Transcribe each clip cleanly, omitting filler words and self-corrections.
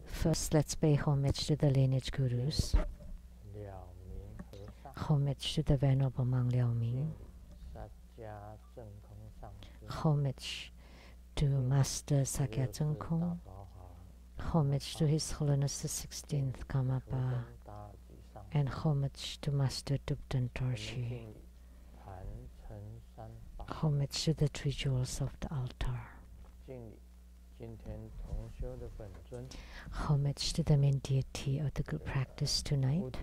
First, let's pay homage to the lineage gurus. Homage to the Venerable Monk Liao-Ming. Homage to Master Sakya Tsung Kung. Homage to His Holiness the 16th Karmapa. And homage to Master Dubten Dorje. Homage to the three jewels of the altar. Homage to the main deity of the good practice tonight.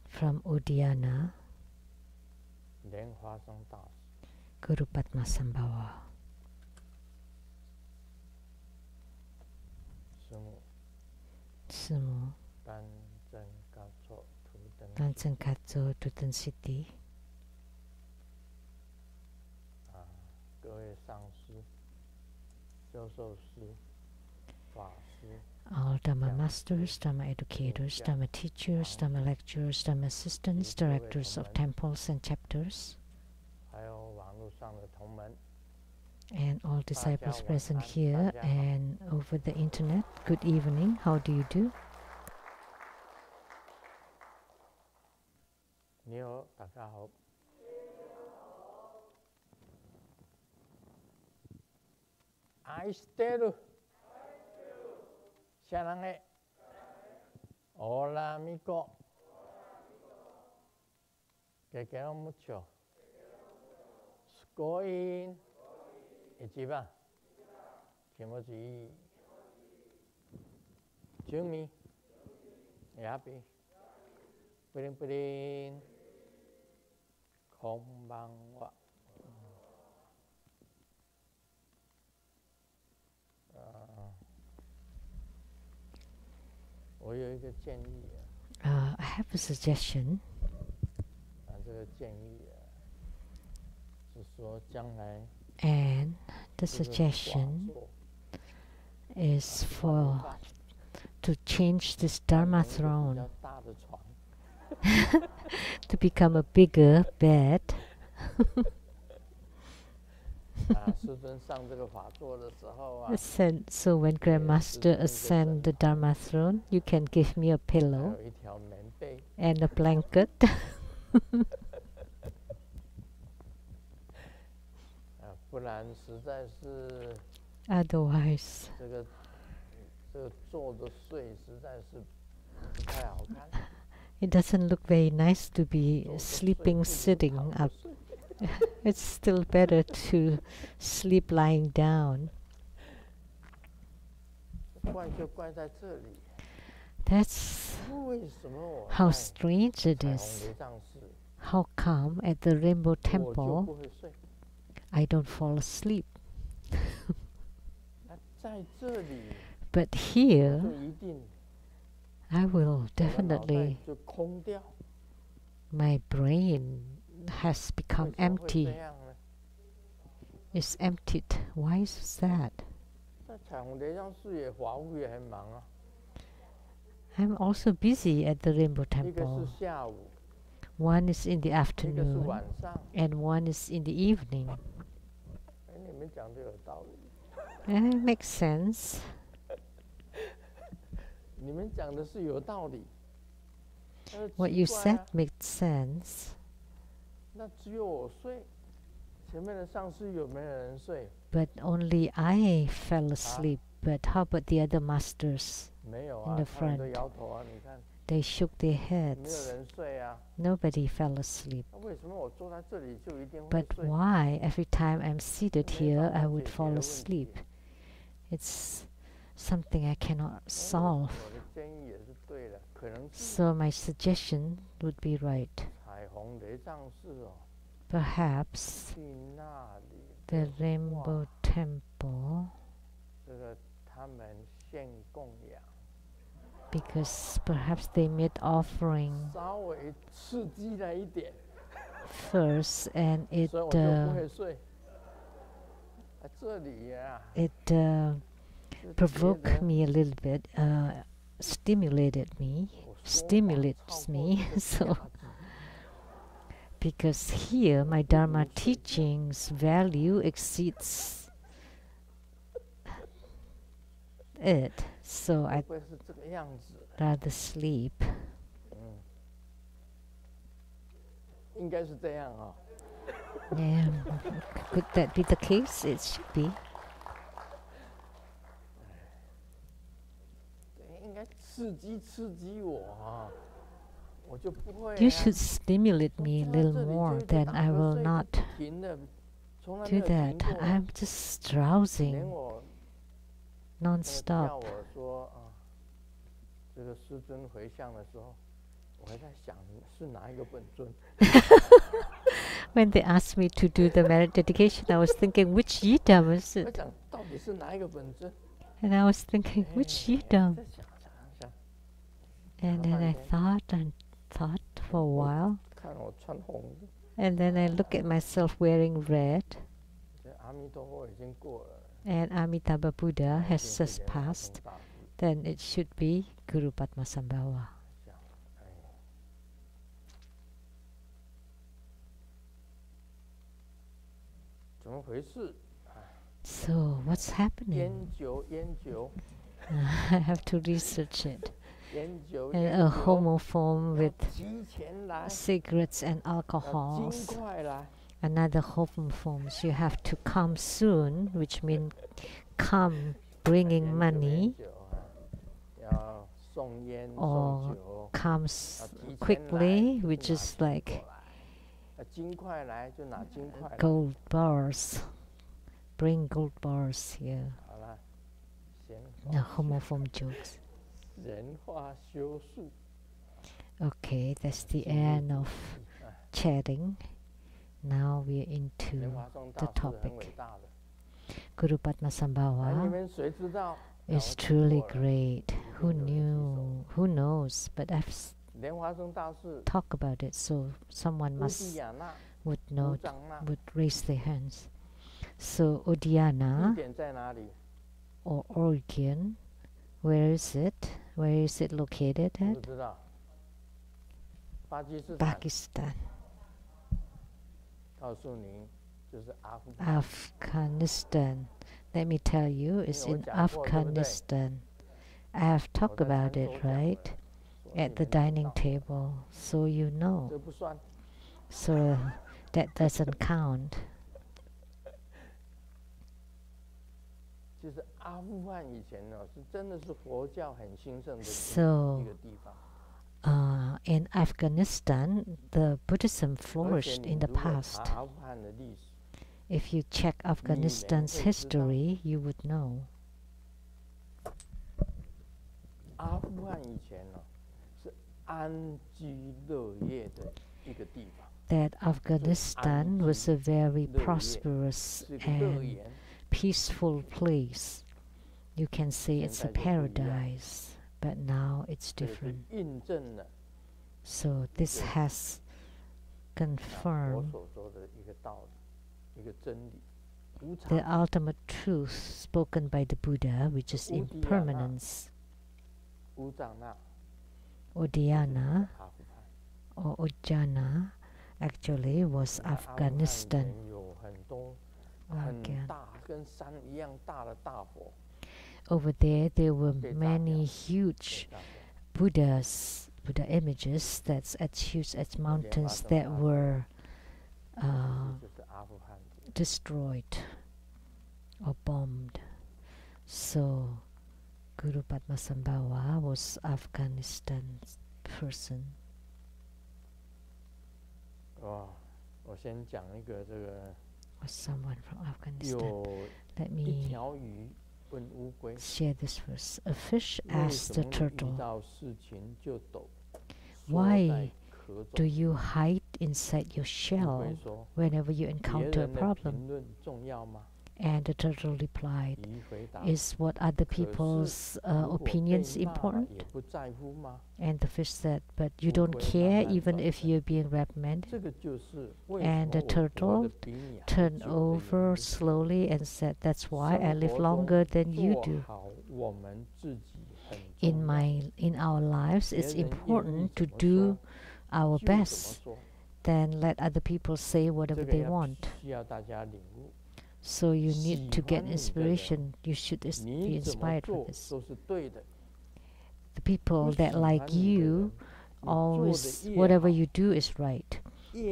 From Udayana, Guru Padmasambhava. Sumu Tanzeng Katso Tuten City. All Dhamma masters, Dhamma educators, Dhamma teachers, Dhamma lecturers, Dhamma assistants, directors of temples and chapters, and all disciples present here and over the internet. Good evening. How do you do? Aisteru Shanange Hola amigo. Te quiero mucho. Scoin Ichiba Kimoji Jumi Happy Prin Prin Konbanwa. I have a suggestion. And the suggestion is to change this Dharma throne to become a bigger bed. So when Grandmaster ascends the Dharma throne, you can give me a pillow and a blanket. Otherwise, it doesn't look very nice to be sleeping sitting up. It's still better to sleep lying down. That's how strange it is. How come at the Rainbow Temple I don't fall asleep? But here I will definitely. My brain has become empty. It's emptied. Why is that? I'm also busy at the Rainbow Temple. One is in the afternoon and one is in the evening. And it makes sense. What you said makes sense. But only I fell asleep. But how about the other masters in the front? They shook their heads. Nobody fell asleep. But why every time I'm seated here I would fall asleep? It's something I cannot solve. So my suggestion would be right. Perhaps the Rainbow Temple, because perhaps they made offering first and it provoked me a little bit, stimulates me. So because here my Dharma teachings value exceeds it, so I'd 会是这个样子？ rather sleep. 应该是这样啊。Yeah, could that be the case? It should be. 应该刺激我啊，我就不会。You should stimulate me a little more, then I will not do that. I'm just drowsing 我 non-stop. 我说啊，这个师尊回向的时候，我还在想是哪一个本尊。When they asked me to do the merit dedication, I was thinking, which yidam is 我 it? 想到底是哪一个本尊？ And I was thinking, which yidam? 在想。 And then I thought and thought for a while. 看我穿红的。 And then I look at myself wearing red. 阿弥陀佛已经过了。 And Amitabha Buddha has just passed. Then it should be Guru Padmasambhava. 怎么回事？ So what's happening? 烟酒。 I have to research it. 烟酒。 And a homophone with 提前来。 cigarettes and 尽 alcohols. 快来。 Another homophones. You have to come soon, which means come bringing money, 要送烟送 or 酒。 comes 提前来 quickly, 就 which 拿 is 金 like 过来。金块来就拿金块来。 gold bars. Bring gold bars here. 好了，闲 No 话 homophone jokes. 人话修术。 Okay, that's the end of chatting. Now we're 莲 into 华颂 the 大师很伟 topic. 大的。 Guru 你 Padmasambhava 们谁知道？ is truly great. Who knew? Who knows? But I've 莲华生大师 talked about it, so someone 乌 must 蒂亚那 would 乌 know, 藏那 would raise their hands. So 地 Uddiyana 点在哪里？ or Oregon, where is it? Where is it located 不 at? 知道。巴基斯坦 Pakistan. 告诉您，就是阿富汗。 Afghanistan. Let me tell you, it's in Afghanistan. I have talked about it, right? At the dining table, so you know. 这不算。 So that doesn't count. 其实阿富汗以前呢，是真的是佛教很兴盛的 So 一个地方。 in Afghanistan, the Buddhism 而 flourished 且你 in the 如果 past. 查阿富汗的历史， If you check Afghanistan's history, you would know 阿富汗以前呢是安居乐业的一个地方， that Afghanistan was a very 乐业 prosperous 是个乐 and 园。 peaceful place. You can say it's a 现在就不一样。 paradise, but now it's 这个是 different. 印证了 So this has 佛 confirmed 所说的一个道理，一个真理。无 the 常， ultimate truth spoken by the Buddha, which is impermanence. 乌藏那 Uddiyana 阿富汗。 or Ujjana actually was 那阿富汗以 Afghanistan. 前有很多很 Again. 大，跟山一样大的大佛。 Over there were 被炸 many 掉 huge 被炸掉 Buddha images that's as huge as mountains 莲 that 花生 were 就是阿富汗。 destroyed or bombed. So Guru Padmasambhava was Afghanistan's person. 哇，我先讲一个这个， Or someone from Afghanistan. 有 Let 一 me 条鱼问乌龟， share this verse. A fish 为 asked 什 the 么遇 turtle, 到事情就抖，缩 Why 在壳 do 中？ you hide inside your 乌 shell 龟说： whenever you 别 encounter a 人的 problem? 评论重要吗？ And the turtle replied, 鱼回答： Is what other 可是 people's 如果被 opinions 骂了 important? 也不在乎吗？ And the fish said, But you 乌 don't 龟 care 慢慢 even 转 if 身 you're being reprimanded? 这个就是为 And 什 the 么我活得 turtle 比你还 turned 久的 over 原因。 slowly and said, That's why I 生 live 活中 longer than you 做 do. 好我们自己很 In 重要。 in our lives, 别 it's 人愿意 important to 怎么 do 说 our 就怎么 best 说， than let other people say 这 whatever 个 they 要 want. 需要大家领悟。So you need to get inspiration. You should be inspired with this. The people that like you, always, whatever you do is right.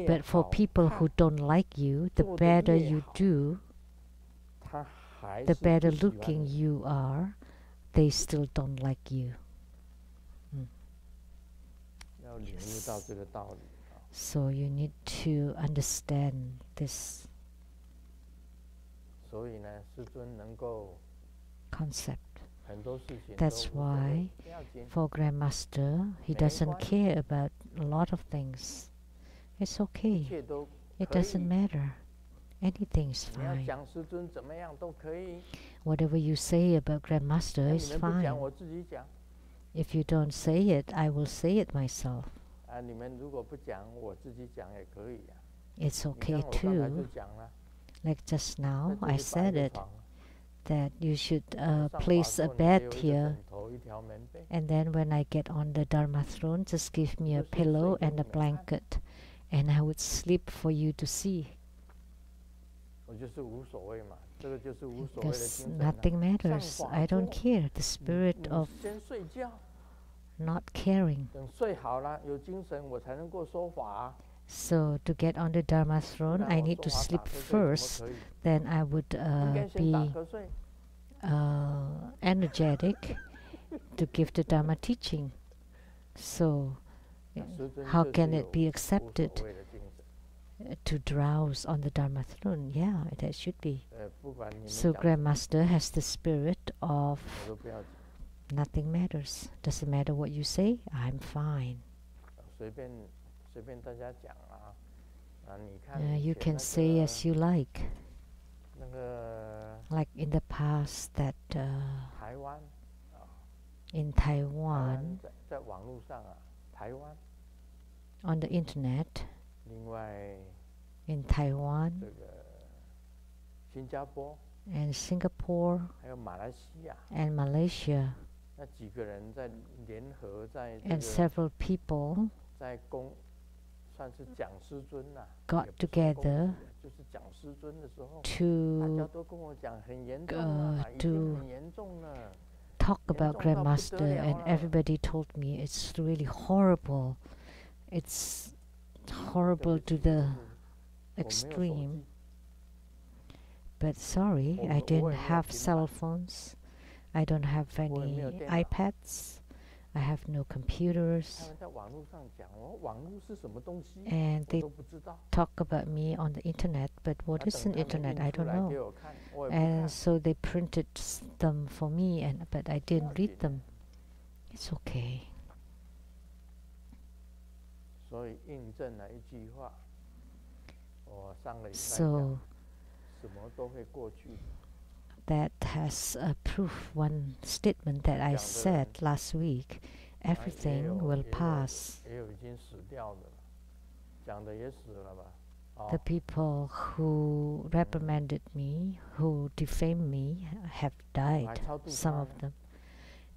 But for people who don't like you, the better you do, the better looking you are, they still don't like you. Yes. So you need to understand this concept. That's why for Grandmaster, he doesn't care about a lot of things. It's okay. It doesn't matter. Anything's fine. Whatever you say about Grandmaster is fine. If you don't say it, I will say it myself. It's okay too. Like just now, I said it, that you should place a bed here, and then when I get on the Dharma throne, just give me a pillow and a blanket, and I would sleep for you to see. Because nothing matters. I don't care. The spirit of not caring. So to get on the Dharma throne, I need to sleep first. Then I would be energetic to give the Dharma teaching. So how can it be accepted to drowse on the Dharma throne? Yeah, that should be. So Grandmaster has the spirit of nothing matters. Doesn't matter what you say, I'm fine. You can say as you like. Like in the past that in Taiwan, on the internet, in Taiwan and Singapore and Malaysia, and several people got together to talk about Grandmaster, and everybody told me it's really horrible. It's horrible to the extreme. But sorry, I didn't have cell phones. I don't have any iPads. I have no computers. And they talk about me on the internet, but what is an internet? I don't know. And so they printed them for me, but I didn't read them. It's okay. So that has proof one statement that I said last week. Everything will pass. The people who reprimanded me, who defamed me, have died, some of them.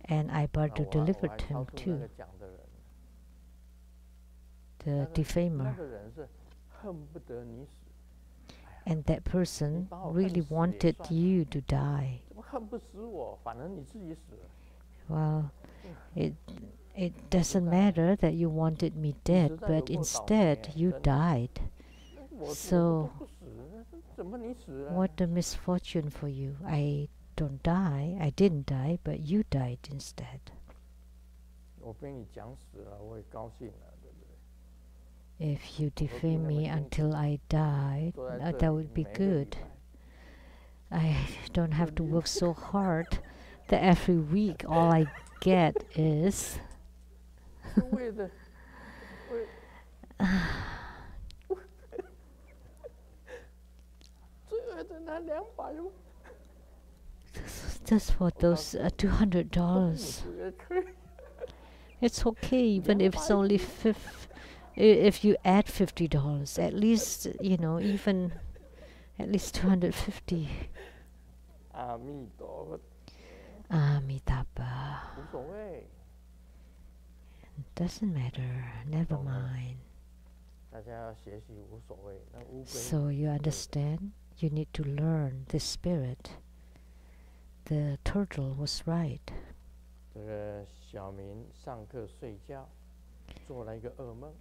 And I Bardo delivered him too. The defamer. And that person really wanted you to die. Well, it doesn't matter that you wanted me dead, but instead you died. So, what a misfortune for you. I don't die, I didn't die, but you died instead. If you defame me until I died, that would be good. I don't have to work so hard that every week all I get is just for those $200. It's okay, even if it's only if you add $50, at least, you know, even at least 250. Amitabha. Doesn't matter. Never mind. So you understand? You need to learn the spirit. The turtle was right. 这个小明上课睡觉，做了一个噩梦。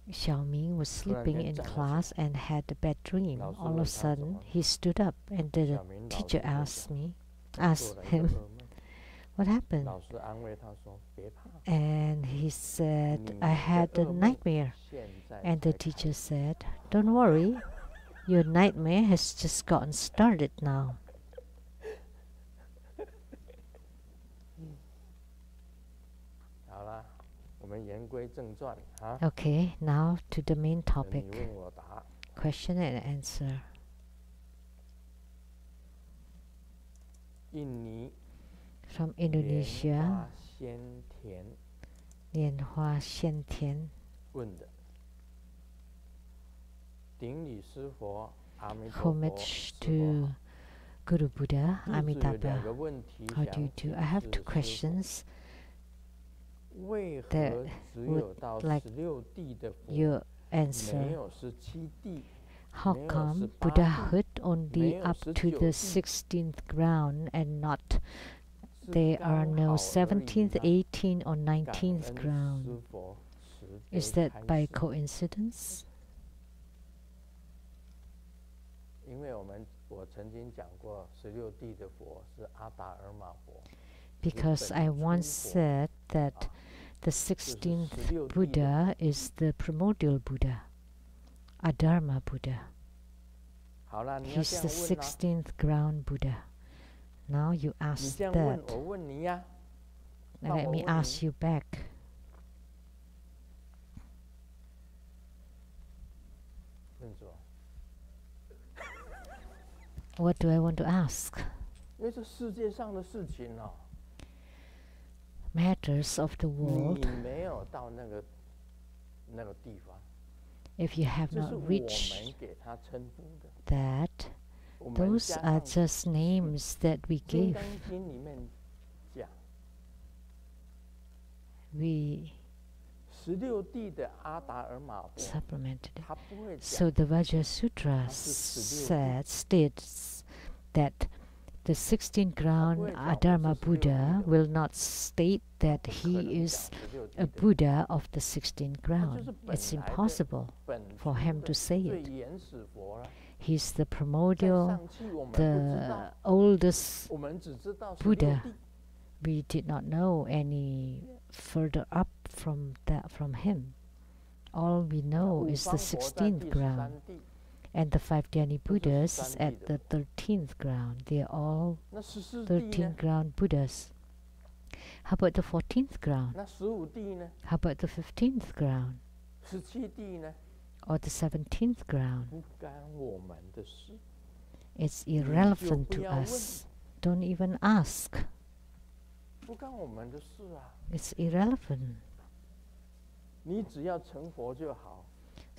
Xiaoming was sleeping in class and had a bad dream. All of a sudden, he stood up, and the teacher asked him, "What happened?" And he said, "I had a nightmare." And the teacher said, "Don't worry, your nightmare has just gotten started now." Okay, now to the main topic. Question and answer. From Indonesia, Lianhua Shen Tian. Homage to Guru Buddha, Amitabha. How do you do? I have two questions that would like your answer. How come Buddhahood only up to the 16th ground and not there are no 17th, 18th or 19th ground? Is that by coincidence? Because I once said that the 16th Buddha is the primordial Buddha, Adharma Buddha. He's the 16th ground Buddha. Now you ask that. Let me ask you back. What do I want to ask? Matters of the world. If you have not reached that, those are just names that we give. We supplemented it. So the Vajra Sutra states that the 16th ground Adharma Buddha will not state that he is a Buddha of the 16th ground. It's impossible for him to say it. He's the primordial, the oldest Buddha. We did not know any further up from him. All we know is the 16th ground. And the 5 Dhyani Buddhas at the 13th ground. They are all 13th ground Buddhas. How about the 14th ground? How about the 15th ground? Or the 17th ground? It's irrelevant to us. Don't even ask. It's irrelevant.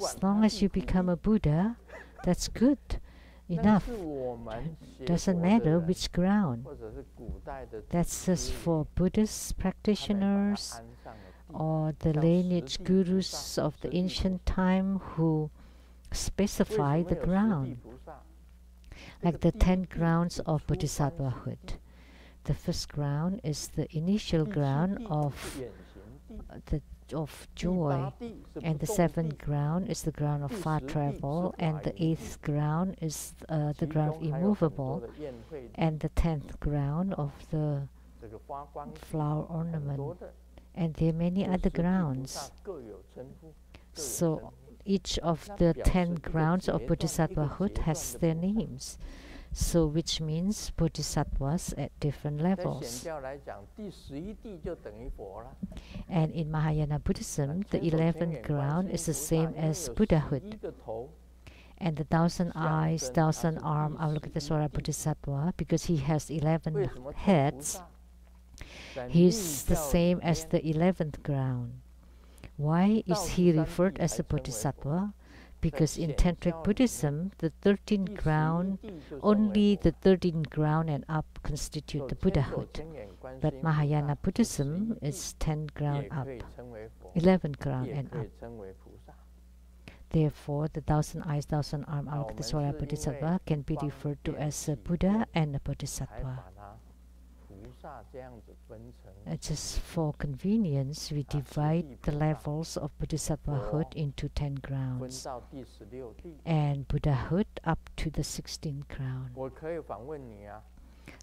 As long as you become a Buddha, that's good enough. Doesn't matter which ground. That's just for Buddhist practitioners or the lineage gurus of the ancient time who specify the ground. Like the 10 grounds of Bodhisattvahood. The first ground is the initial ground of joy, and the 7th ground is the ground of far travel, and the 8th ground is the ground of immovable, and the 10th ground of the flower ornament, and there are many other grounds. So each of the 10 grounds of Bodhisattvahood has their names. So which means bodhisattvas at different levels. And in Mahayana Buddhism, the 11th ground is the same as Buddhahood. And the 1,000 eyes, 1,000 arm Avalokitesvara Bodhisattva, because he has 11 heads, he is the same as the 11th ground. Why is he referred as a bodhisattva? Because in Tantric Buddhism, the 13th ground, only the 13th ground and up constitute the Buddhahood. But Mahayana Buddhism is 10 ground up, 11 ground and up. Therefore, the thousand eyes, thousand arm Avalokitesvara Bodhisattva can be referred to as a Buddha and a Bodhisattva. Just for convenience, we divide the levels of Bodhisattvahood into 10 grounds and Buddhahood up to the 16th ground.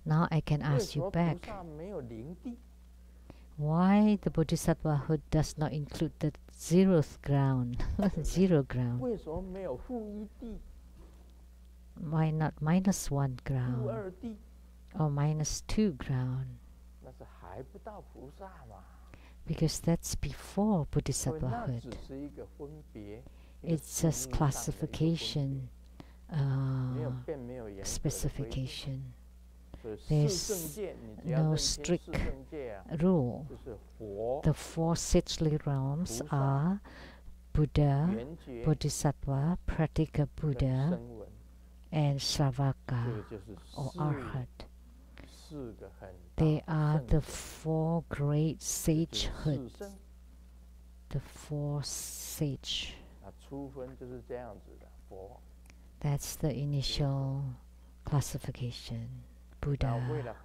Now I can ask you back, why the Bodhisattvahood does not include the 0th ground, 0 ground? Why not -1 ground or -2 ground? Because that's before Bodhisattvahood. It's just classification, specification. There's no strict rule. The 4 sagely realms are Buddha, Bodhisattva, Pratika Buddha, and Sravaka or Arhat. They are the 4 great sagehoods, the 4 sage. That's the initial classification. Buddha.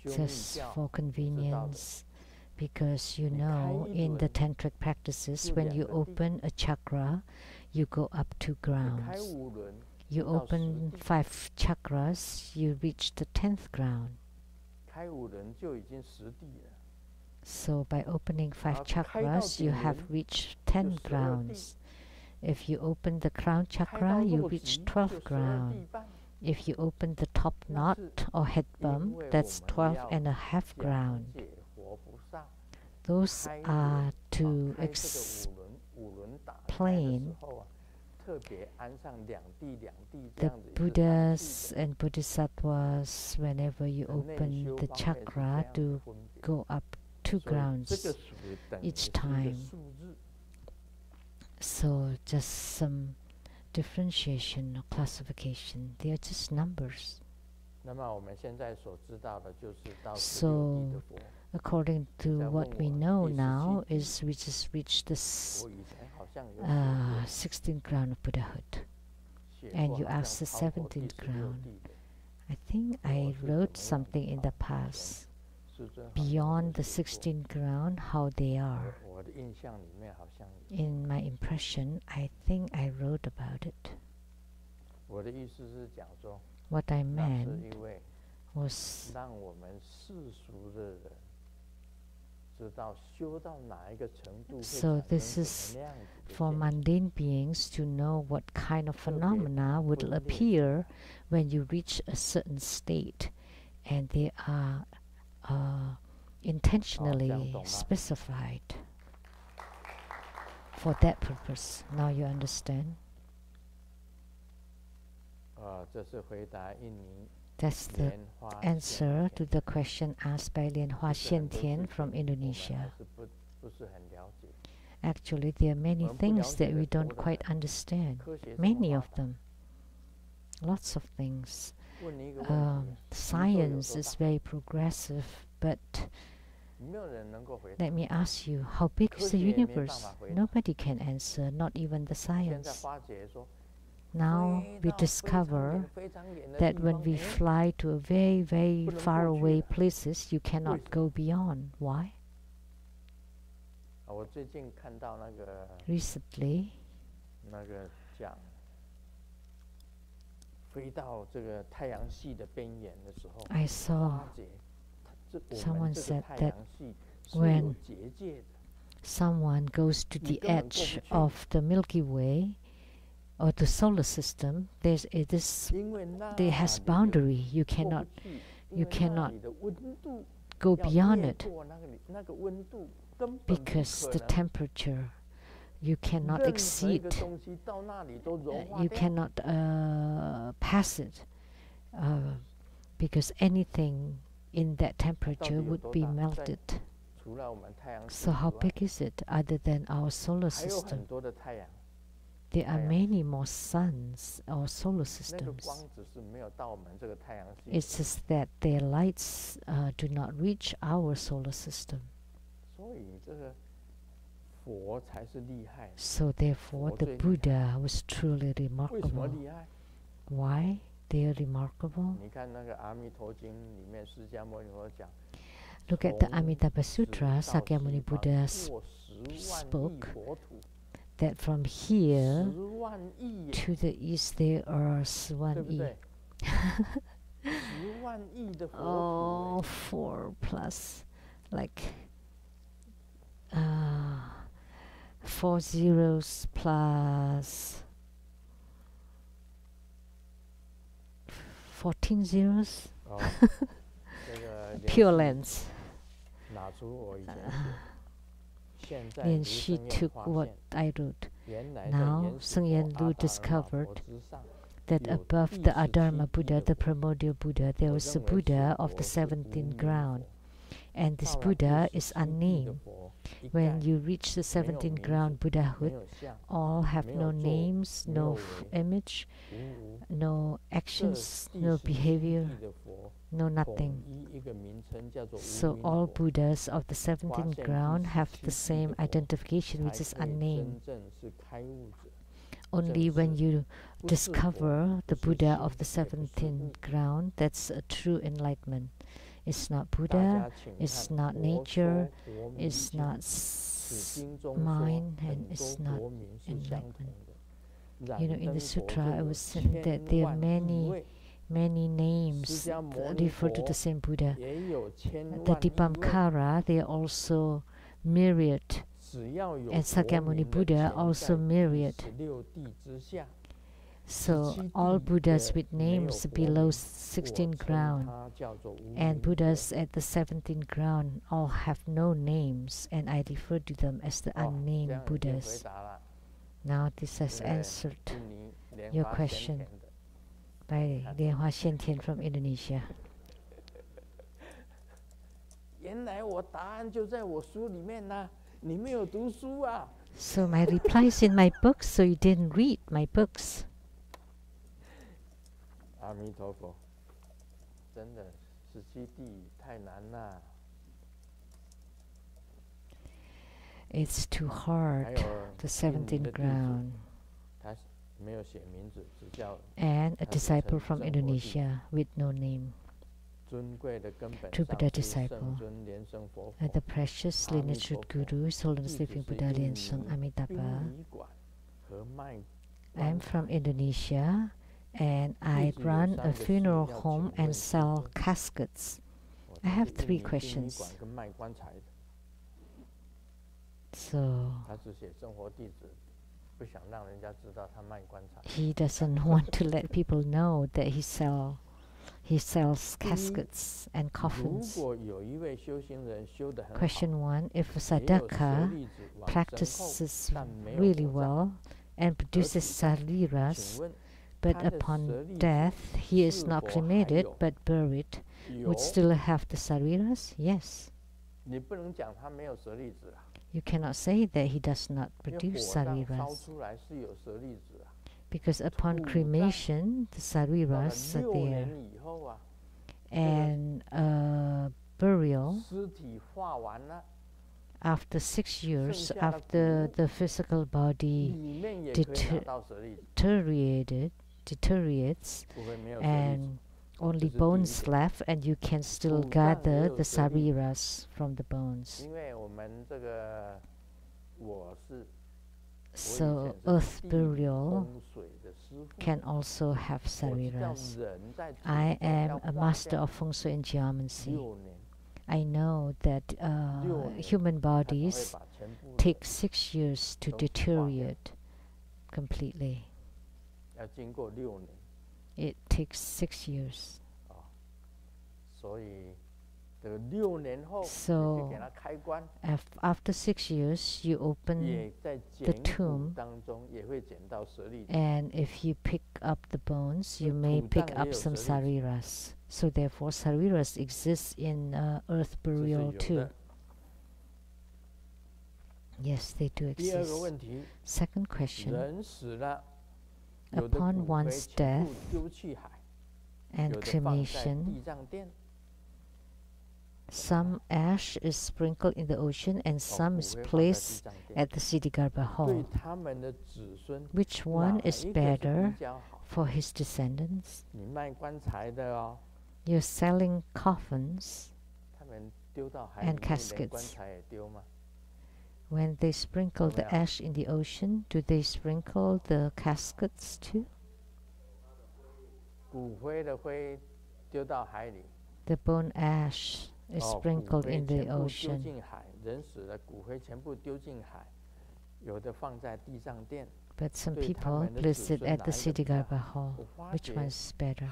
Just for convenience, because you know, in the tantric practices, when you open a chakra, you go up 2 grounds. You open 5 chakras, you reach the 10th ground. So by opening 5 chakras, you have reached 10 grounds. If you open the crown chakra, you reach 12th ground. If you open the top knot or head bump, that's 12.5 ground. Those are to explain the Buddhas and Bodhisattvas. Whenever you open the chakra, to go up 2 grounds each time. So just some differentiation or classification. They are just numbers. So according to what we know now, is we just reached this 16th ground of Buddhahood. And you asked the 17th ground. I think I wrote something in the past. Beyond the 16th ground, how they are. In my impression, I think I wrote about it. What I meant was so this is for mundane beings to know what kind of phenomena will appear when you reach a certain state, and they are intentionally specified for that purpose. Now you understand? That's the answer to the question asked by Lianhua Xiantian from Indonesia. Actually, there are many things that we don't quite understand. Many of them. Lots of things. Science is very progressive, but let me ask you, how big is the universe? Nobody can answer, not even the science. Now we discover that when we fly to a very, very far away places, you cannot go beyond. Why? Recently, I saw someone said that when someone goes to the edge of the Milky Way or the solar system, there has boundary. You cannot go beyond it because the temperature you cannot exceed. You cannot pass it because anything in that temperature would be melted. So how big is it other than our solar system? There are many more suns or solar systems. It's just that their lights do not reach our solar system. So therefore, the Buddha was truly remarkable. Why they are remarkable? Look at the Amitabha Sutra. Sakyamuni Buddha spoke that from here to the east there are 10,000,000. Oh, 4 plus, like 4 zeros plus 14 zeros. Pure Lens. And she took what I wrote. Now, Sung Yen Lu discovered that above the Adharma Buddha, the primordial Buddha, there was a Buddha of the 17th ground. And this Buddha is unnamed. When you reach the 17th ground Buddhahood, all have no names, no image, no actions, no behavior, no nothing. So all Buddhas of the 17th ground have the same identification, which is unnamed. Only when you discover the Buddha of the 17th ground, that's a true enlightenment. It's not Buddha, it's not nature, it's not mind, and it's not enlightenment. You know, in the Sutra, I was saying that there are many names refer to the same Buddha. The Dipamkara, they are also myriad, and Sakyamuni Buddha also myriad. So all Buddhas with names below 16th ground and Buddhas at the 17th ground all have no names, and I refer to them as the unnamed Buddhas. Now this has answered your question by Lianhua Xiantian from Indonesia. So my reply is in my books, so you didn't read my books. It's too hard, the 17th ground. And a disciple from Indonesia with no name. True Buddha disciple. And the precious lineage root guru, His Holiness Living Buddha Lien Sung Amitabha. I'm from Indonesia, and I run a funeral home and sell caskets. I have 3 questions. So he doesn't want to let people know that he sells caskets and coffins. Question 1, if a sadhaka practices really well and produces sariras, but upon death he is not cremated but buried, would still have the sariras? Yes. You cannot say that he does not produce sariras, because upon cremation the sariras are there, and burial after 6 years after the physical body deteriorates and only bones left, and you can still gather the sariras from the bones. So earth burial can also have sariras. I am a master of feng shui and geomancy. I know that human bodies take 6 years to deteriorate completely. It takes 6 years. So after 6 years, you open the tomb, and if you pick up the bones, you may pick up some sariras. So therefore, sariras exist in earth burial too. Yes, they do exist. Second question. Upon one's death and cremation, Some ash is sprinkled in the ocean and some is placed at the Siddhigarbha hall. Which one is better for his descendants? You're selling coffins and caskets. When they sprinkle the ash in the ocean, do they sprinkle the caskets too? The bone ash is sprinkled in the ocean. But some people place it at the Siddhigarbha hall. Which one is better?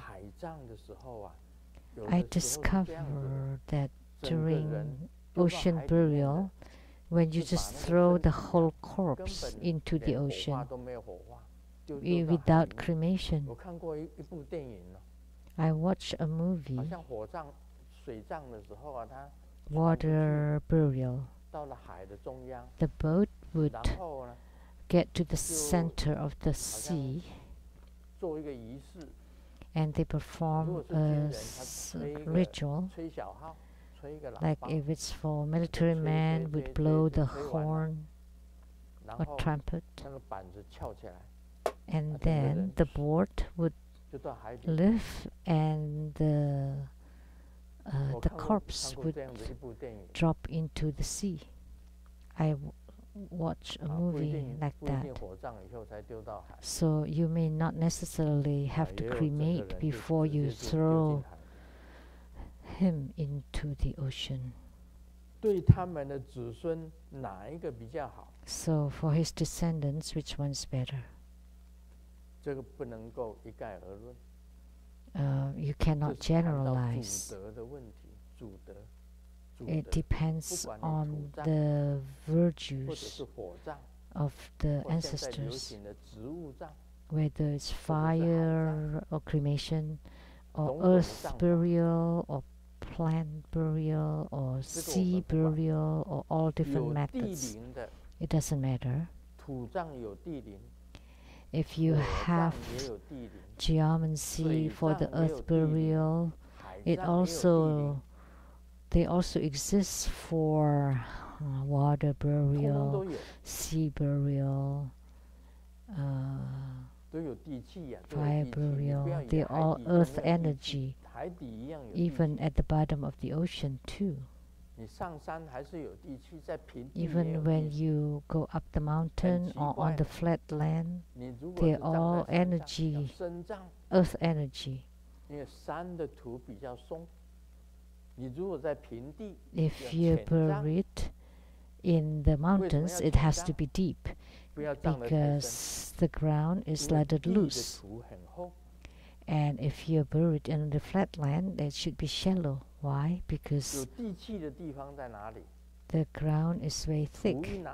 I discovered that during ocean burial, when you just throw the whole corpse into the ocean without cremation. I watched a movie, water burial. The boat would get to the center of the sea and they perform a ritual. Like if it's for military men, would blow the horn or trumpet, and then the board would lift and the corpse would drop into the sea. I watch a movie like that. So you may not necessarily have to cremate before you throw him into the ocean. So for his descendants, which one's better? You cannot generalize. It depends on the virtues of the ancestors, whether it's fire or cremation or earth burial or plant burial or sea burial or all different methods. It doesn't matter. If you have geomancy for the earth burial, they also exist for water burial, sea burial, fire burial. They're all earth energy, even at the bottom of the ocean too. Even when you go up the mountain or on the flat land, they're all energy, earth energy. If you're buried in the mountains, it has to be deep because the ground is lettered loose. And if you're buried in the flat land, it should be shallow. Why? Because the ground is very thick.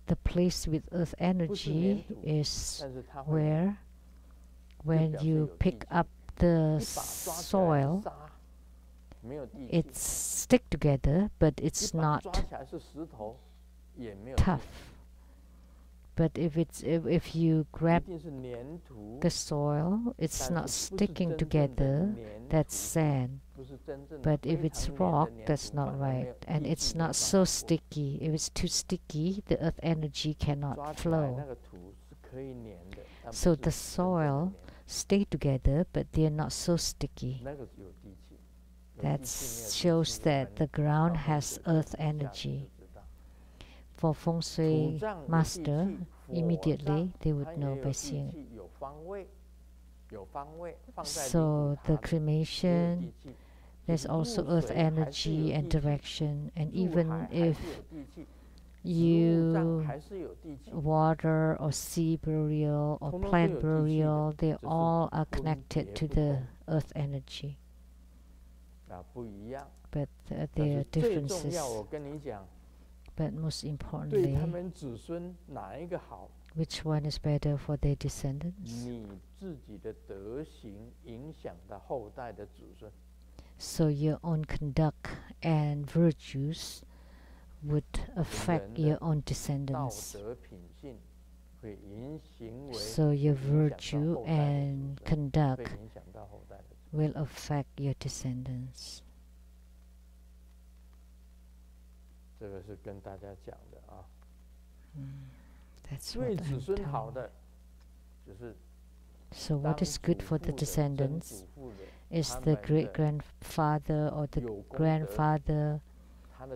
The place with earth energy is where when you pick up the soil, it's stick together, but it's not tough. But if you grab the soil, it's not sticking together. That's sand. But if it's rock, that's not right. And it's not so sticky. If it's too sticky, the earth energy cannot flow. So the soil stay together, but they're not so sticky. That shows that the ground has earth energy. For Feng Shui master, immediately they would know by seeing it. So the cremation, there's also earth energy and direction, and even if you water or sea burial or plant burial, they all are connected to the earth energy. But there are differences. But most importantly, which one is better for their descendants? So your own conduct and virtues would affect your own descendants. So your virtue and conduct will affect your descendants. That's what I'm telling. So what is good for the descendants is the great-grandfather or the grandfather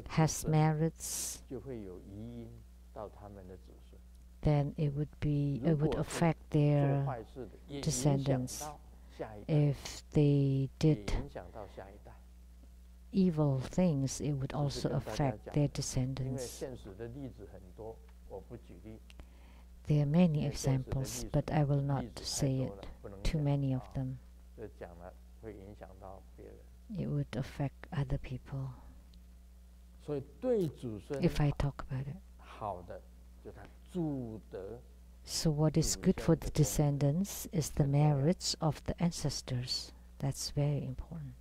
has merits, then it would affect their descendants. If they did evil things, it would also affect their descendants. There are many examples, but I will not say it. Too many of them. It would affect other people if I talk about it. So what is good for the descendants is the merits of the ancestors. That's very important.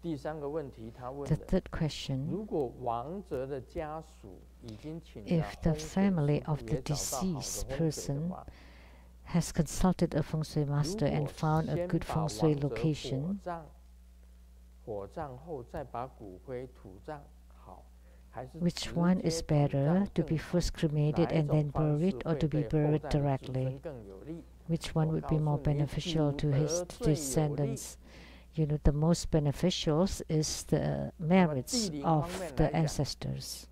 The third question, if the family of the deceased person has consulted a feng shui master and found a good feng shui location, which one is better, to be first cremated and then buried, or to be buried directly? Which one would be more beneficial to his descendants? You know, the most beneficial is the merits of the ancestors.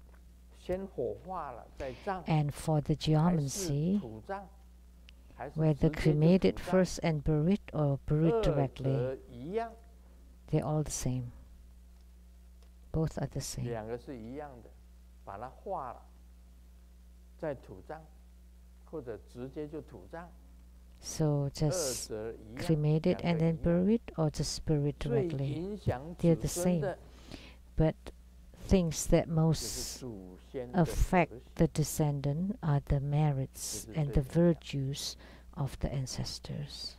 And for the geomancy, whether cremated first and buried or buried directly, they're all the same. Both are the same. So just cremated and then buried, or just buried directly? They're the same. But things that most affect the descendant are the merits and the virtues of the ancestors.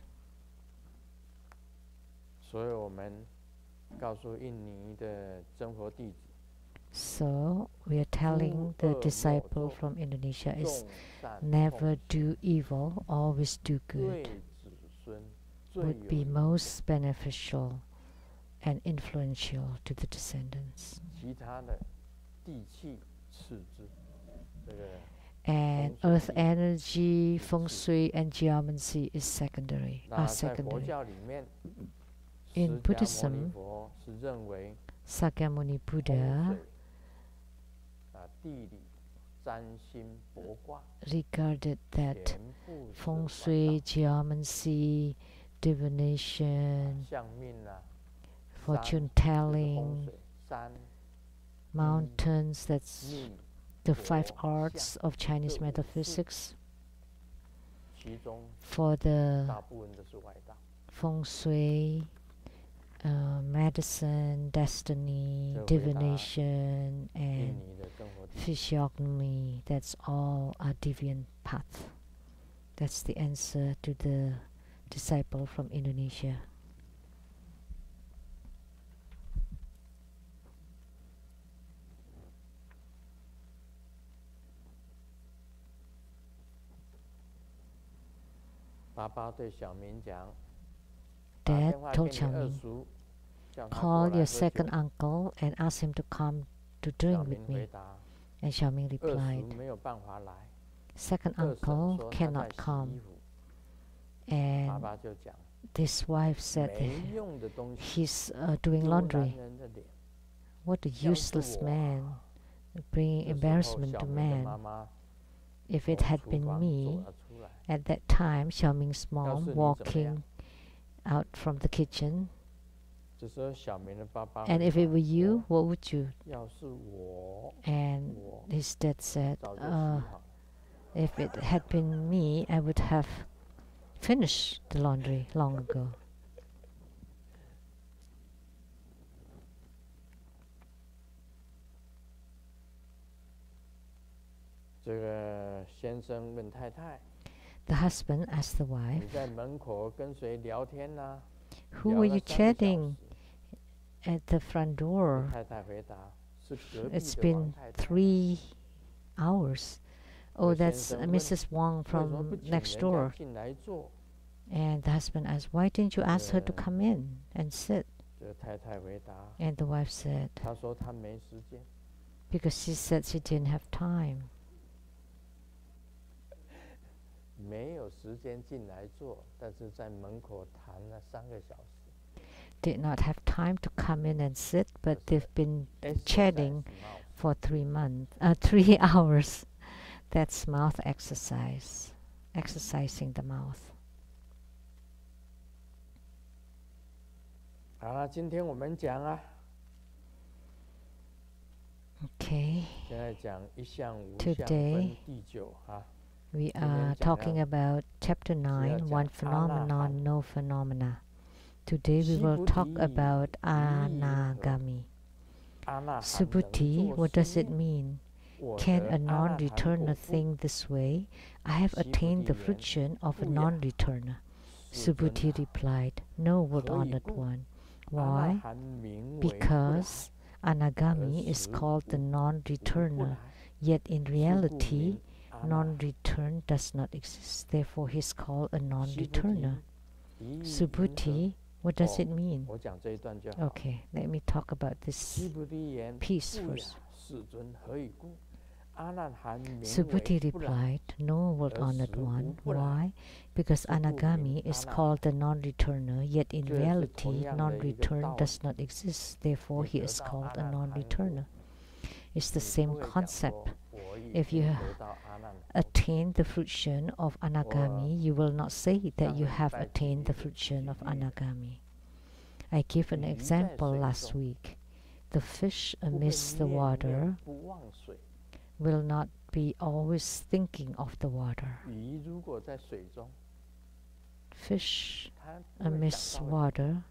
So we are telling the disciple from Indonesia is never do evil, always do good. Would be most beneficial and influential to the descendants. And earth energy, feng shui, and geomancy is secondary. In Buddhism, Sakyamuni Buddha regarded that feng shui, geomancy, divination, fortune telling, mountains, that's the 5 arts of Chinese metaphysics. For the feng shui, medicine, destiny, divination, and physiognomy, that's all a deviant path. That's the answer to the disciple from Indonesia. Dad told Xiaoming, call your second uncle and ask him to come to drink with me. And Xiaoming replied, second uncle cannot come. And this wife said, he's doing laundry. What a useless man, bringing embarrassment to man. If it had been me, at that time, Xiaoming's mom walking out from the kitchen, and if it were you, what would you? And his dad said, if it had been me, I would have finished the laundry long ago. The husband asked the wife, who were you chatting at the front door? It's been 3 hours. Oh, that's Mrs. Wang from next door. And the husband asked, why didn't you ask her to come in and sit? And the wife said, because she said she didn't have time. Did not have time to come in and sit, but they've been chatting for 3 hours. That's mouth exercise, exercising the mouth. Okay. Today we are talking about chapter 9, one phenomenon, no phenomena. Today we will talk about anagami. Subhuti, what does it mean? Can a non-returner think this way? I have attained the fruition of a non-returner. Subhuti replied, no, world honored one. Why? Because anagami is called the non-returner, yet in reality, non-return does not exist. Therefore, he is called a non-returner. Subhuti, what does it mean? Okay, let me talk about this piece first. Subhuti replied, no, world honored one. Why? Because anagami is called the non-returner, yet in reality, non-return does not exist. Therefore, he is called a non-returner. It's the same concept. If you attain the fruition of anagami, you will not say that you have attained the fruition of anagami. I gave an example last week. The fish amidst the water will not be always thinking of the water. Fish amidst water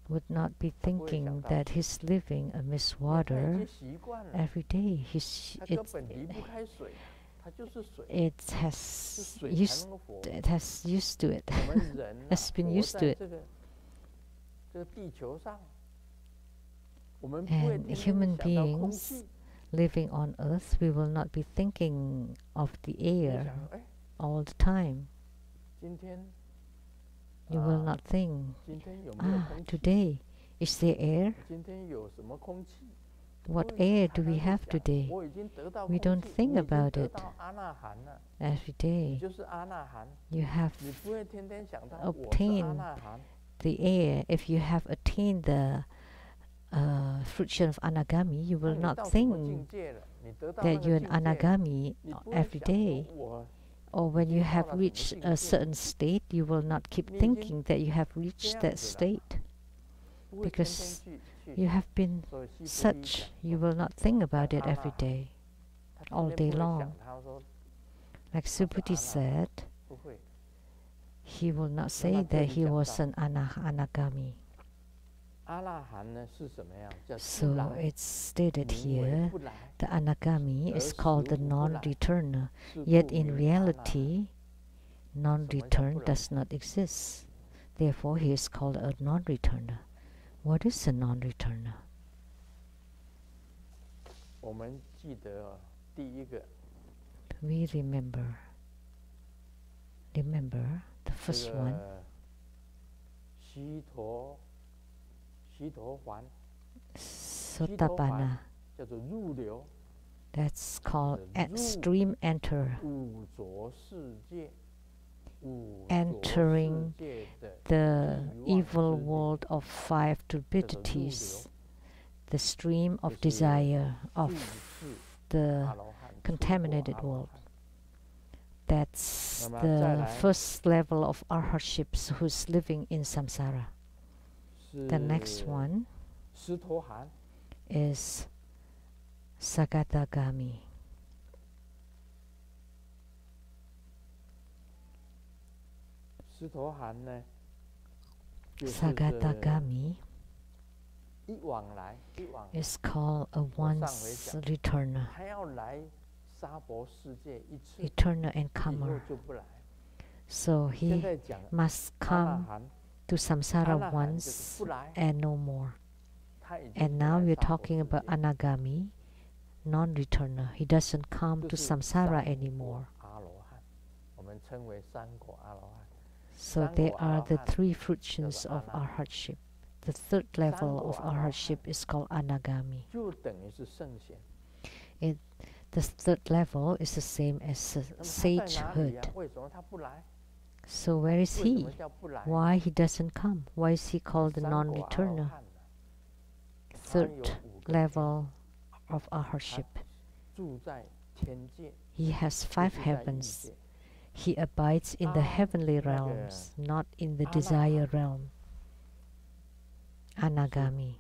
would not be thinking that he's living amidst water every day. It has used to it. Has been used to it. And human beings living on earth, we will not be thinking of the air all the time. You will not think, today, is there air? What air do we have today? We don't think about it every day. You have obtained the air. If you have attained the fruition of anagami, you will not think that you're an anagami every day. Or when you have reached a certain state, you will not keep thinking that you have reached that state. Because you have been such, you will not think about it every day, all day long. Like Subhuti said, he will not say that he was an anagami. So it's stated here, the anagami is called the non-returner, yet in reality, non-return does not exist. Therefore, he is called a non-returner. What is a non-returner? We remember the first one. Sotapanna. That's called extreme enter. Entering the evil world of 5 turbidities, the stream of desire of the contaminated world. That's the first level of arhatships who's living in samsara. The next one is Sagatagami. Sagatagami is called a once returner, eternal and comer. So he must come to samsara once and no more. And now we're talking about anagami, non-returner. He doesn't come to samsara anymore. So they are the three fruitions of arhatship. The third level of arhatship is called anagami. The third level is the same as sagehood. So where is he? Why he doesn't come? Why is he called the non-returner? Third level of arhatship. He has 5 heavens. He abides in the heavenly realms, not in the desire realm. Anagami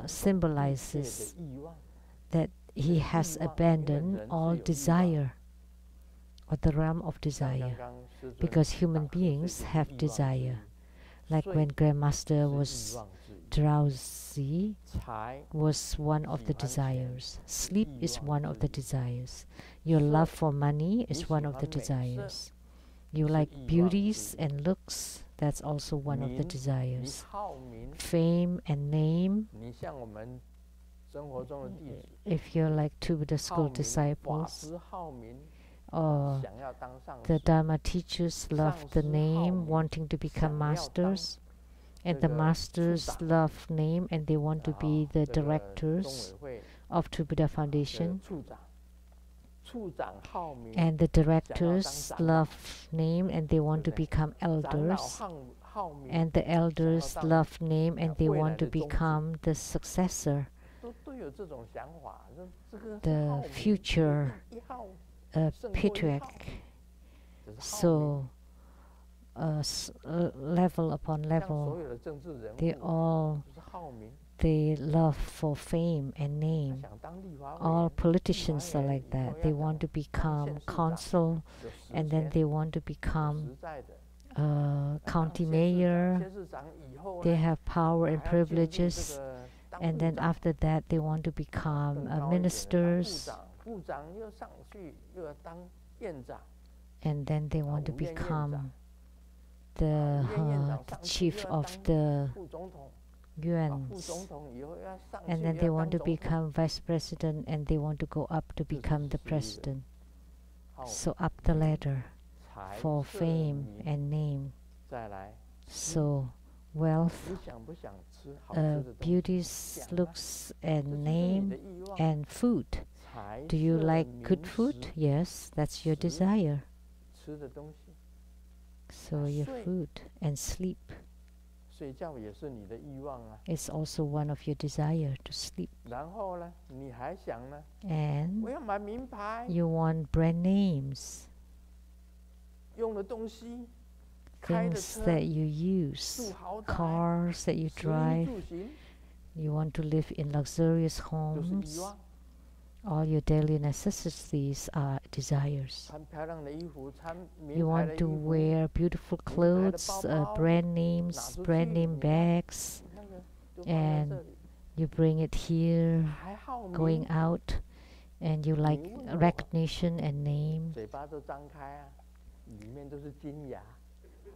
symbolizes that he has abandoned all desire, or the realm of desire, because human beings have desire. Like when Grandmaster was drowsy, was one of the desires. Sleep is one of the desires. Your love for money is one of the desires. You like beauties and looks, that's also one of the desires. Fame and name. If you're like two Buddha school disciples, or the Dharma teachers love the name, wanting to become masters, and the masters love name and they want to be the directors of True Buddha Foundation, and the directors love name and they want to become elders, and the elders love name and they want to become the successor, the future patriarch. So level upon level, they love for fame and name. All politicians are like that. They want to become consul, and then they want to become county mayor. They have power and privileges, and then after that they want to become ministers, and then they want to become the chief of the yuans, and then they want to become vice president, and they want to go up to become the president. So up the ladder for fame and name. So wealth, beauties, looks, and name, and food. Do you like good food? Yes, that's your desire. So your food and sleep. It's also one of your desire to sleep. And you want brand names, things that you use, cars that you drive. You want to live in luxurious homes. All your daily necessities are desires. You want to wear beautiful clothes, brand names, brand name bags, and you bring it here, going out, and you like recognition and name.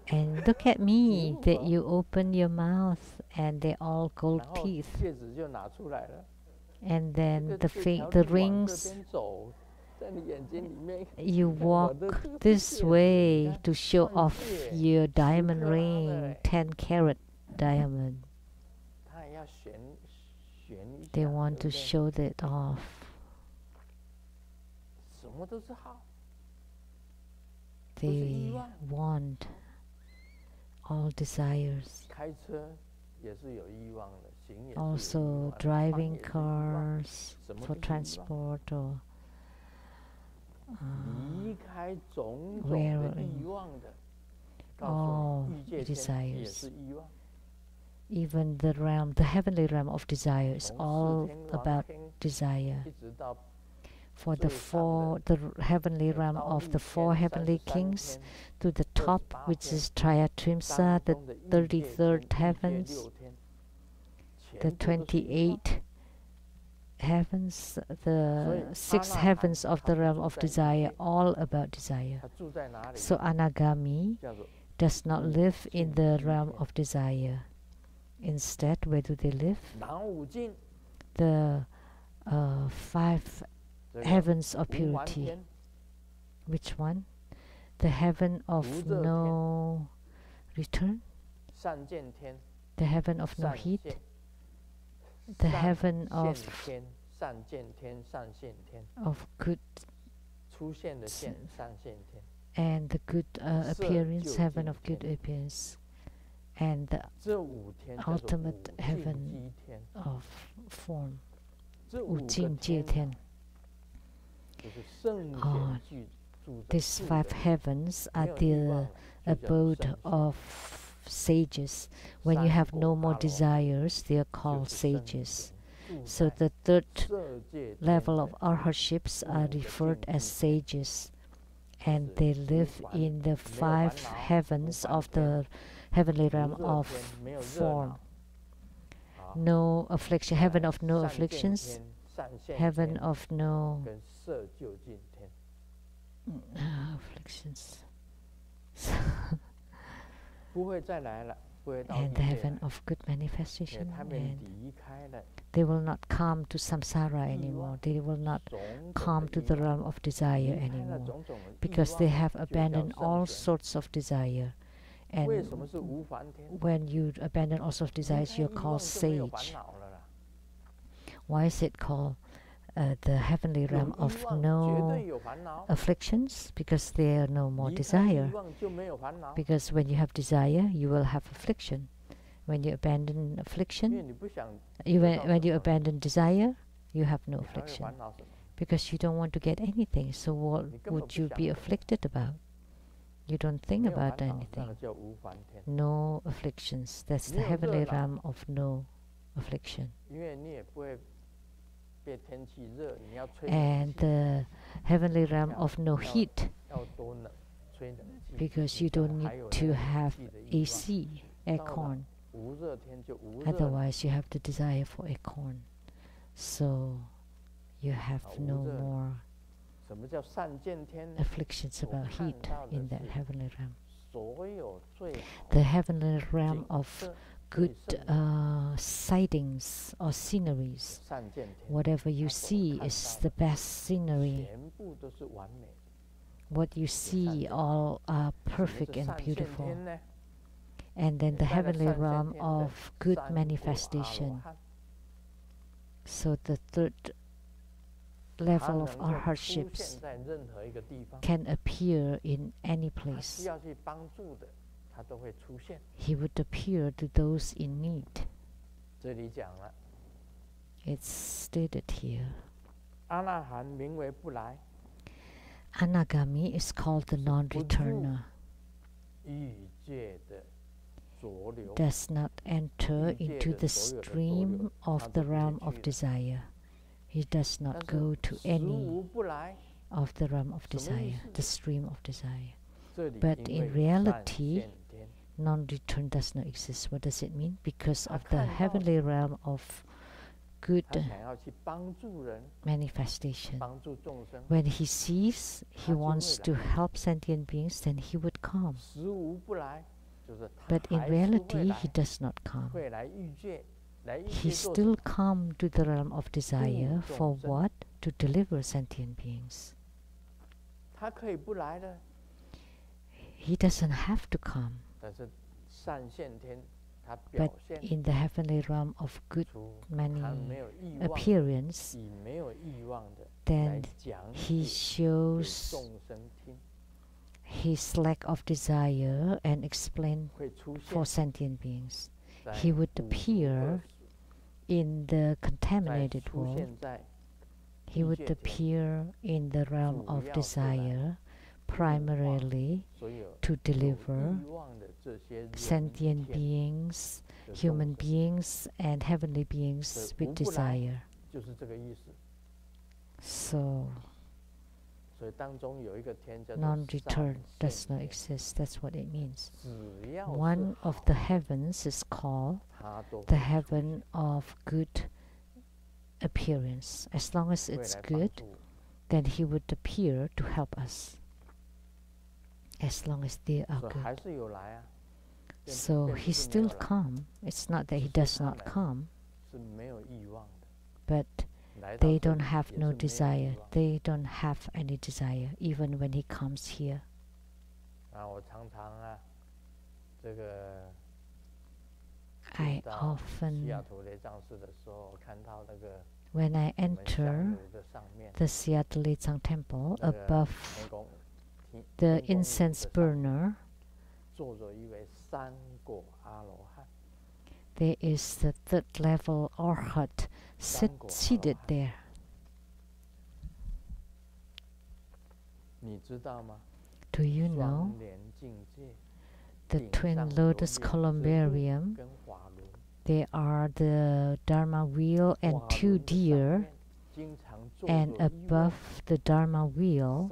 And look at me, that you open your mouth and they're all gold teeth. And then the rings, you walk this way to show off your diamond ring, 10-carat diamond. They want to show that off. They want all desires. Also driving cars for transport, or wearing, all desires. Even the heavenly realm of desire is all about desire. For the heavenly realm of the 4 heavenly kings, to the top, which is Trayatrimsa, the 33rd heavens, the 28 heavens, the 6 heavens of the realm of desire, all about desire. So anagami does not live in the realm of desire. Instead, where do they live? The 5 heavens of purity. Which one? The heaven of no return? The heaven of no heat? The heaven of good and the good appearance, heaven of good appearance, and the ultimate heaven of form, 五境界天. These 5 heavens are the abode of sages. When you have no more desires, they are called sages. So the 3rd level of arhatships are referred as sages, and they live in the 5 heavens of the heavenly realm of form. No affliction, heaven of no afflictions, heaven of no afflictions. And the heaven of good manifestation, and they will not come to samsara anymore. They will not come to the realm of desire anymore, because they have abandoned all sorts of desire. And when you abandon all sorts of desires, you're called sage. Why is it called the heavenly realm of no afflictions? Because there are no more desire. Because when you have desire, you will have affliction. When you abandon affliction, when you abandon desire, you have no affliction. Because you don't want to get anything. So what would you be afflicted about? You don't think about anything. No afflictions. That's the heavenly realm of no affliction. And the heavenly realm of no heat, because you don't need to have AC, aircon. Otherwise you have the desire for aircon. So you have no more afflictions about heat in that heavenly realm. The heavenly realm of good sightings or sceneries. Whatever you see is the best scenery. What you see all are perfect and beautiful. And then the heavenly realm of good manifestation. So the 3rd level of our hardships can appear in any place. He would appear to those in need. It's stated here. Anagami is called the non-returner. Does not enter into the stream of the realm of desire. He does not go to any of the realm of desire, the stream of desire. But in reality, non-return does not exist. What does it mean? Because of the heavenly realm of good manifestation. When he sees he wants to help sentient beings, then he would come. But in reality, he does not come. He still comes to the realm of desire for what? To deliver sentient beings. He doesn't have to come. But in the heavenly realm of good appearance, then he shows his lack of desire and explain for sentient beings. He would appear in the contaminated world. He would appear in the realm of desire primarily to deliver sentient beings, human beings, and heavenly beings with desire. So, non-return does not exist. That's what it means. One of the heavens is called the heaven of good appearance. As long as it's good, then he would appear to help us. As long as they are good. So he still comes. It's not that he does not come, but They don't have no desire. They don't have any desire, even when he comes here. I often, when I enter the Seattle Temple, above the incense burner, there is the third level arhat seated there. Do you know the twin lotus columbarium? There are the Dharma wheel and 2 deer, and above the Dharma wheel,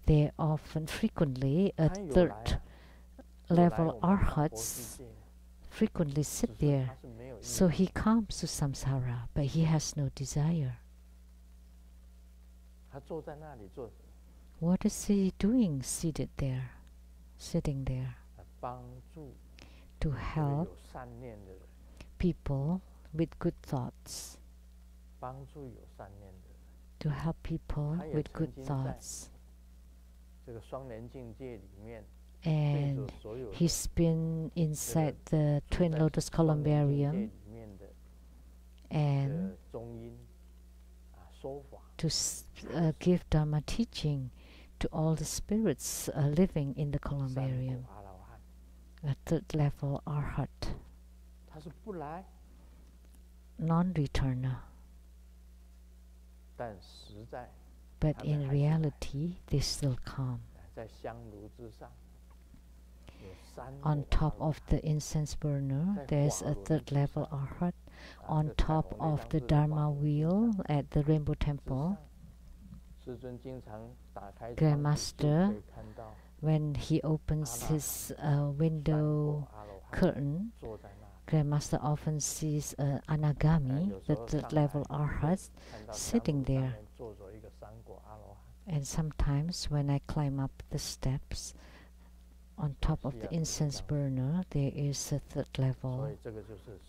there often, frequently, a third level arhats frequently sit there. So he comes to samsara, but he has no desire. What is he doing seated there, sitting there? To help people with good thoughts. To help people with good thoughts. And he's been inside the twin lotus columbarium and to give Dharma teaching to all the spirits living in the columbarium. A third level arhat, non-returner. But in reality, they still come. On top of the incense burner, there's a third level arhat. On top of the Dharma wheel at the Rainbow Temple, Grandmaster, when he opens his window curtain, Grandmaster often sees Anagami, the third level arhat, sitting there. And sometimes when I climb up the steps, on top of the incense burner, there is a third level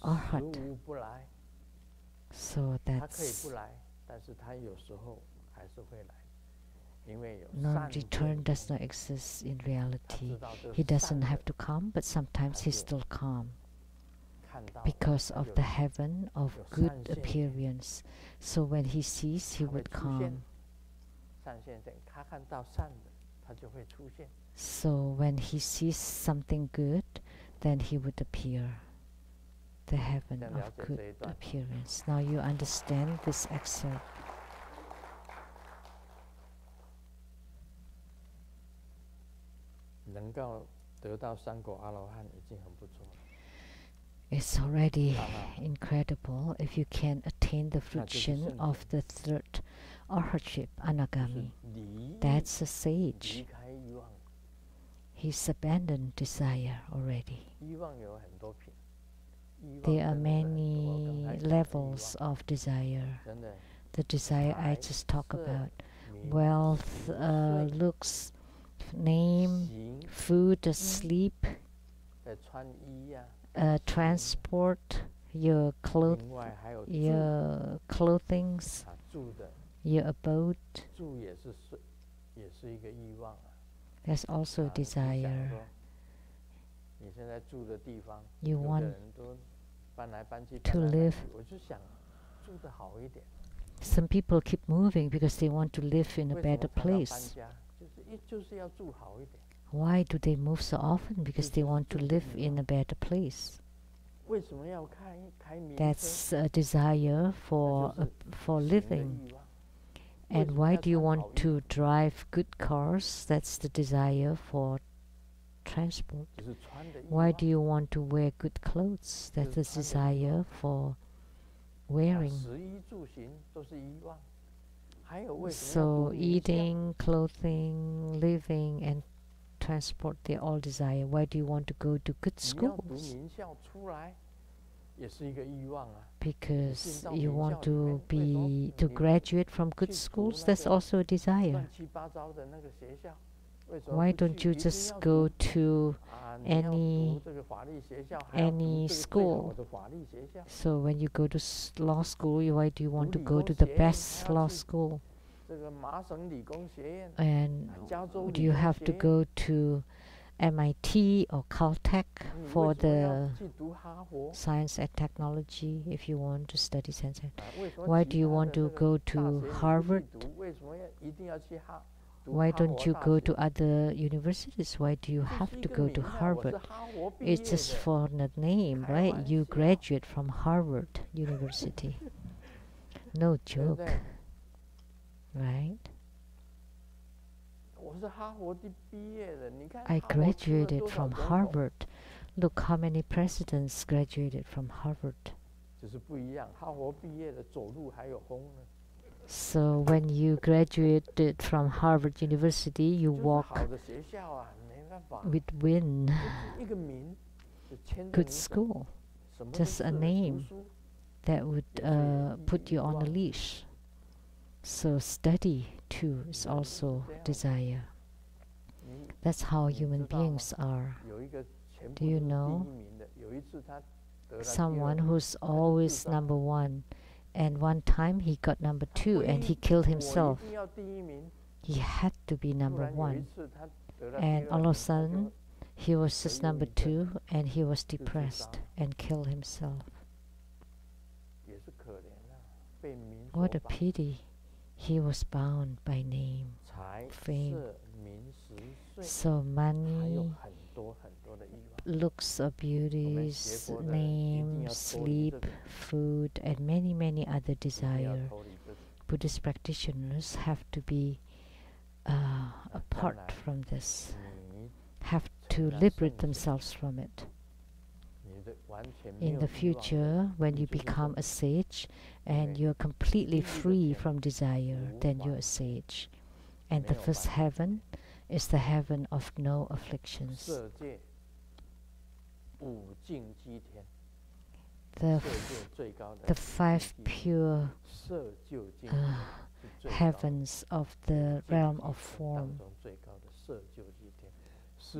arhat. So that's non-return does not exist in reality. He doesn't have to come, but sometimes he still comes because of the heaven of good appearance. So when he sees, he would come. So when he sees something good, then he would appear. The heaven of good appearance. Now you understand this excerpt. It's already incredible if you can attain the fruition of the third arhatship, Anagami. That's a sage. He's abandoned desire already. There are many levels of desire. The desire I just talked about. Wealth, looks, name, food, sleep, transport, your clothings, your abode. There's also desire. You want to live. Some people keep moving because they want to live in a better place. Why do they move so often? Because they want to live in a better place. That's a desire for living. And why do you want to drive good cars? That's the desire for transport. Why do you want to wear good clothes? That's the desire for wearing. So eating, clothing, living, and transport, they're all desire. Why do you want to go to good schools? Because you want to graduate from good schools. That's also a desire. Why don't you just go to any school? So when you go to law school, why do you want to go to the best law school? And do you have to go to MIT or Caltech for the science and technology if you want to study science? Why do you want to go to Harvard? Why don't you go to other universities? Why do you have to go to Harvard? It's just for the name, right? You graduate from Harvard University. No joke, right? I graduated from Harvard. Look how many presidents graduated from Harvard. So when you graduated from Harvard University, you walk with wind. Good school. Just a name that would put you on a leash. So study too is also desire. That's how human beings are. Do you know someone who's always number one, and one time he got number 2 and he killed himself? He had to be number 1, and all of a sudden he was just number 2 and he was depressed and killed himself. What a pity. He was bound by name, fame. So money, looks or beauties, name, sleep, food, and many, many other desires. Buddhist practitioners have to be apart from this, have to liberate themselves from it. In the future, when you become a sage and you're completely free from desire, then you're a sage. And the first heaven is the heaven of no afflictions. The 5 pure heavens of the realm of form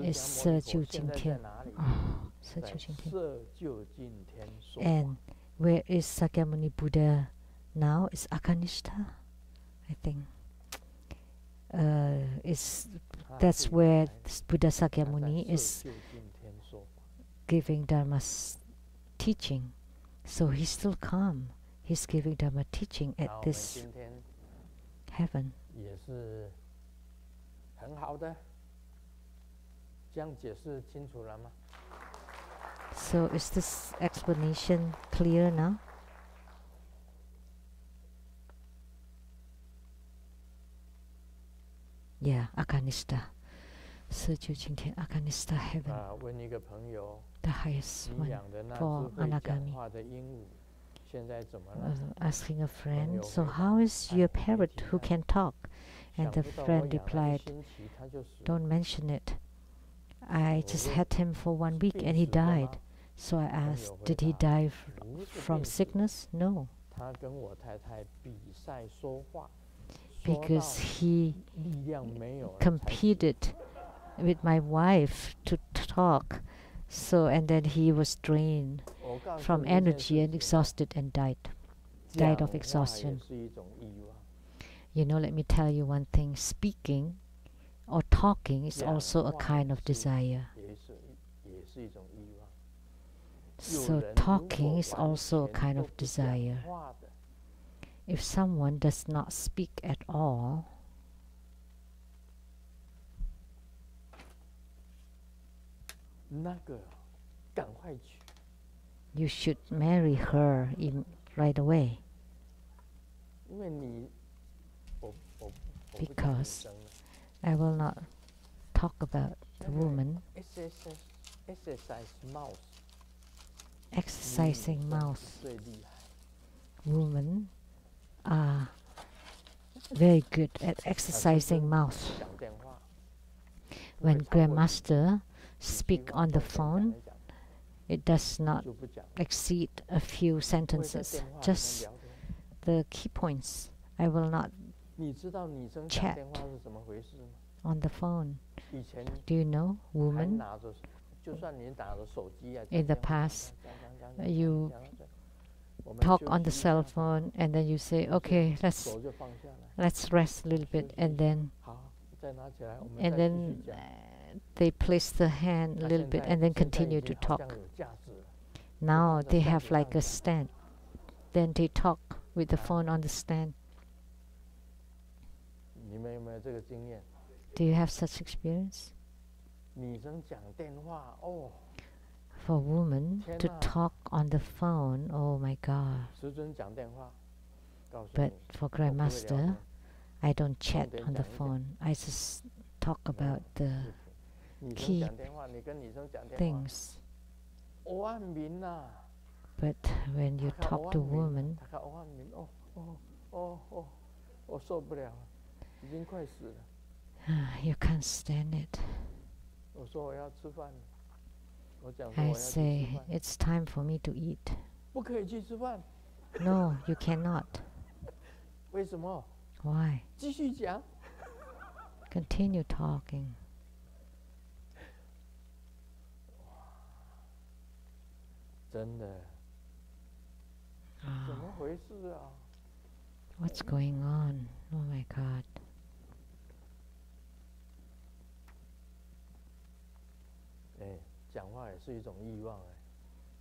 is Se Jiu Jing Tian. Se Jiu Jing Tian. And where is Sakyamuni Buddha now? Is Akanishta, I think. That's where Buddha Sakyamuni is giving Dharma's teaching. So he's still calm. He's giving Dharma teaching at this heaven. So is this explanation clear now? Yeah, Akanishta. Se Jiu Jing Tian, Akanishta heaven. The highest one for Anagami. Asking a friend, so how is your parrot who can talk? And the friend replied, don't mention it. I just had him for 1 week and he died. So I asked, did he die from sickness? No. Because he competed with my wife to talk. So, and then he was drained from energy and exhausted and died of exhaustion. You know, let me tell you one thing. Speaking or talking is also a kind of desire. So talking is also a kind of desire. If someone does not speak at all, you should marry her right away. Because I will not talk about the woman exercising mouth. Women are very good at exercising mouth. When Grandmaster speak on the phone, it does not exceed a few sentences, just the key points. I will not chat. on the phone. Do you know, woman? In the past, you talk on the cell phone and then you say, okay, let's rest a little bit, and then they place the hand a little bit and then continue to talk. Now they have like a stand. Then they talk with the phone on the stand. Do you have such experience? For women to talk on the phone, oh my God. But for Grandmaster, I don't chat on the phone. I just talk about the key things. But when you talk to women, you can't stand it. I say, it's time for me to eat. No, you cannot. Why? Continue talking. What's going on? Oh my God.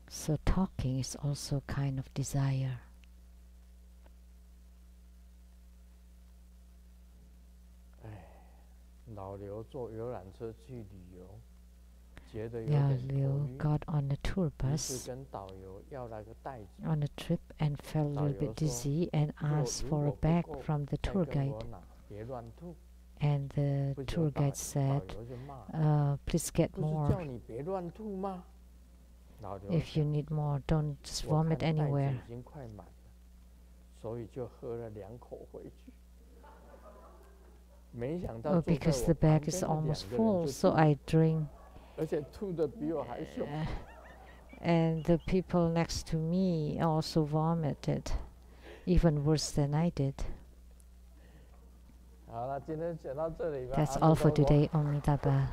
So talking is also a kind of desire. Liu got on a tour bus on a trip and felt a little bit dizzy and asked for a bag from the tour guide. And the tour guide said, please get more. If you need more, don't just vomit anywhere. Oh, because the bag is almost full, so I drink. And the people next to me also vomited, even worse than I did. That's all for today. Om Mani Padme.